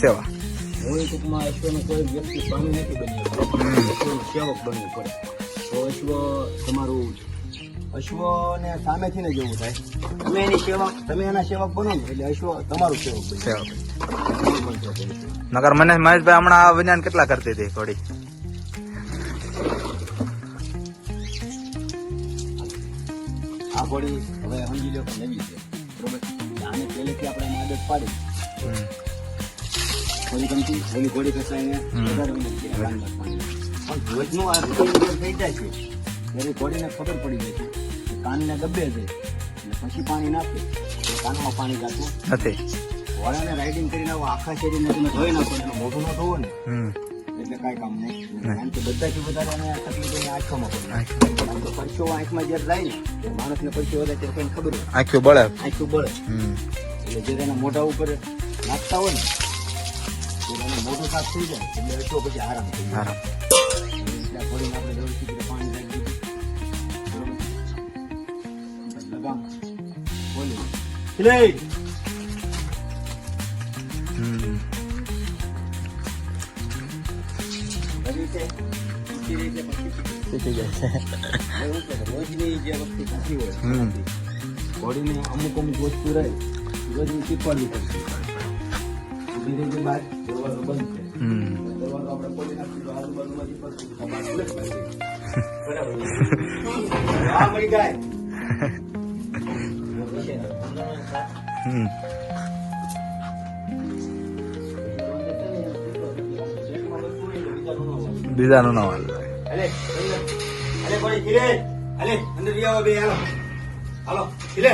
સેવા. હું ટૂંકમાં અશ્વનો કોઈ વ્યક્તિ સ્વામી નથી બન્યો, અશ્વનો સેવક બનવું પડે તો અશ્વ તમારું અશ્વને સામેથી ને જવું થાય. તમે એની સેવક તમે એના સેવક બનો ને એટલે અશ્વ તમારું સેવક બનશે. નગર મને મહેશભાઈ હમણાં આ વિજ્ઞાન કેટલા કરતી હતી થોડી આ ઘોડી હવે સમજી લો કે નવી છે બરોબર. આને પહેલેથી આપણે એને આદત પાડી થોડી ગમતી ઓલી ઘોડી કરતા એને વધારે વિનંતી પણ રોજનું આ રૂટીન થઈ જાય છે ત્યારે ઘોડીને ખબર પડી જાય છે કે કાનને દબે છે એટલે પછી પાણી નાખે કાનમાં પાણી જાતું નથી. ઘોડાને રાઇડિંગ કરીને આખા શરીરને તમે ધોઈ નાખો એટલે મોઢું ન ધોવો ને એટલે કાંઈ કામ નહીં. કારણ કે બધાથી વધારે એને તકલીફ એને આંખોમાં પડે. કારણ કે પરસો આંખમાં જ્યારે જાય ને માણસને પરસો વધારે ત્યારે કોઈને ખબર હોય આંખું બળે એટલે જ્યારે એના મોઢા ઉપર નાખતા હોય ને એનું મોઢું સાફ થઈ જાય એટલે એટલો પછી આરામ થઈ જાય. આરામ. એટલે ઘોડીને આપણે વ્યવસ્થિત રીતે પાણી નાખી દીધું. બરોબર? લગામ બોલી ખીલે. શીખી જાય છે. રોજની જે વસ્તુ થતી હોય ઘોડીને અમુક વસ્તુ રહે રોજની શીખવાડવી પડશે. ઊભી રહી ગઈ બહાર દરવાજો બંધ છે. દરવાજો આપણે ખોલી નાખીએ તો આજુબાજુમાંથી પડતું બહાર ખુલે જ પડશે. બરાબર. આ મળી જાય. બીજાનું ના વાલ. અલે કોઈ ખીલે. અલે અંદર લઈ આવો બે હાલો. હાલો ખીલે.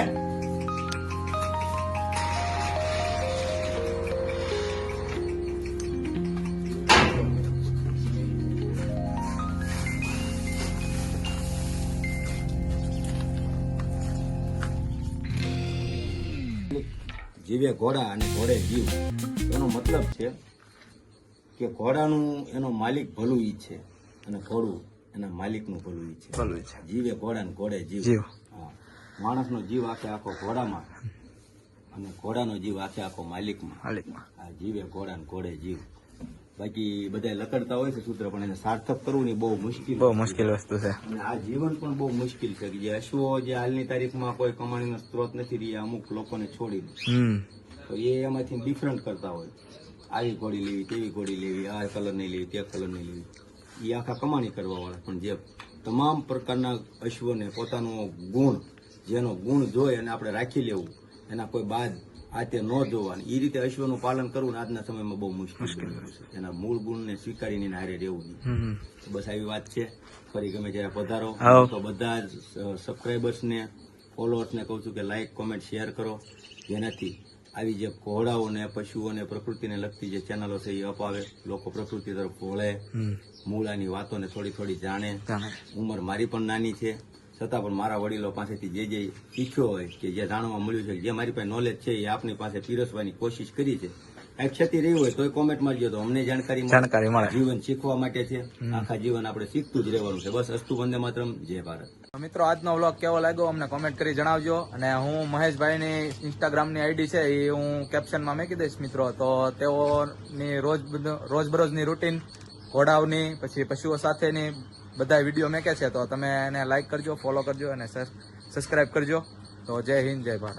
જીવે ઘોડા અને ઘોડે જીવ એનો મતલબ છે કે ઘોડાનું એનો માલિક ભલું ઈચ્છે અને ઘોડું એના માલિકનું ભલું ઈચ્છે. ભલું છે. જીવે ઘોડા ને ઘોડે જીવ. હા. માણસનો જીવ આખે આખો ઘોડામાં અને ઘોડાનો જીવ આખે આખો માલિકમાં. આ જીવે ઘોડા ને ઘોડે જીવ. બાકી બધા લકડતા હોય છે સૂત્ર પણ એને સાર્થક કરવું ને બહુ મુશ્કેલ વસ્તુ છે. અને આ જીવન પણ બહુ મુશ્કેલ છે કે જે અશ્વો જે હાલની તારીખમાં કોઈ કમાણીનો સ્ત્રોત નથી રહ્યા અમુક લોકોને છોડીને તો એ એમાંથી ડિફરન્ટ કરતા હોય. આવી ઘોડી લેવી તેવી ઘોડી લેવી આ કલર નહીં લેવી તે કલર નહીં લેવી એ આખા કમાણી કરવા વાળા. પણ જે તમામ પ્રકારના અશ્વને પોતાનો ગુણ જેનો ગુણ જોઈ અને આપણે રાખી લેવું એના કોઈ બાદ આ તે ન જોવાનું એ રીતે અશ્વનું પાલન કરવું ને આજના સમયમાં બહુ મુશ્કેલ બની ગયું છે. એના મૂળ ગુણને સ્વીકારીને હારે રહેવું નહીં. બસ આવી વાત છે. ફરી ગમે જ્યારે પધારો તો બધા જ સબસ્ક્રાઈબર્સને ફોલોઅર્સને કહું છું કે લાઈક કોમેન્ટ શેર કરો જેનાથી આવી જે ઘોડાઓને પશુઓને પ્રકૃતિને લગતી જે ચેનલો છે એ અપાવે લોકો પ્રકૃતિ તરફ વળે મૂળાની વાતોને થોડી થોડી જાણે. ઉંમર મારી પણ નાની છે છતાં પણ મારા વડીલો પાસેથી જે જે શીખ્યો હોય કે જે જાણવા મળ્યું છે જે મારી પાસે નોલેજ છે એ આપની પાસે પીરસવાની કોશિશ કરી છે. કઈ ક્ષતિ રહી હોય તો કોમેન્ટ મારજો તો અમને જાણકારી મળે. જીવન શીખવા માટે છે. આખા જીવન આપણે શીખતું જ રહેવાનું છે. બસ અસ્તુ વંદે માતરમ. જય ભારત. મિત્રો આજનો વ્લોગ કેવો લાગ્યો અમને કોમેન્ટ કરી જણાવજો. અને હું મહેશભાઈની ઇન્સ્ટાગ્રામની આઈડી છે એ હું કેપ્શનમાં મૂકી દઈશ મિત્રો. તો તેઓની રોજબરોજની રૂટીન ઘોડાઓની પછી પશુઓ સાથેની બધા વિડીયો મેકે છે તો તમે એને લાઈક કરજો ફોલો કરજો અને સબસ્ક્રાઈબ કરજો. તો જય હિન્દ જય ભારત.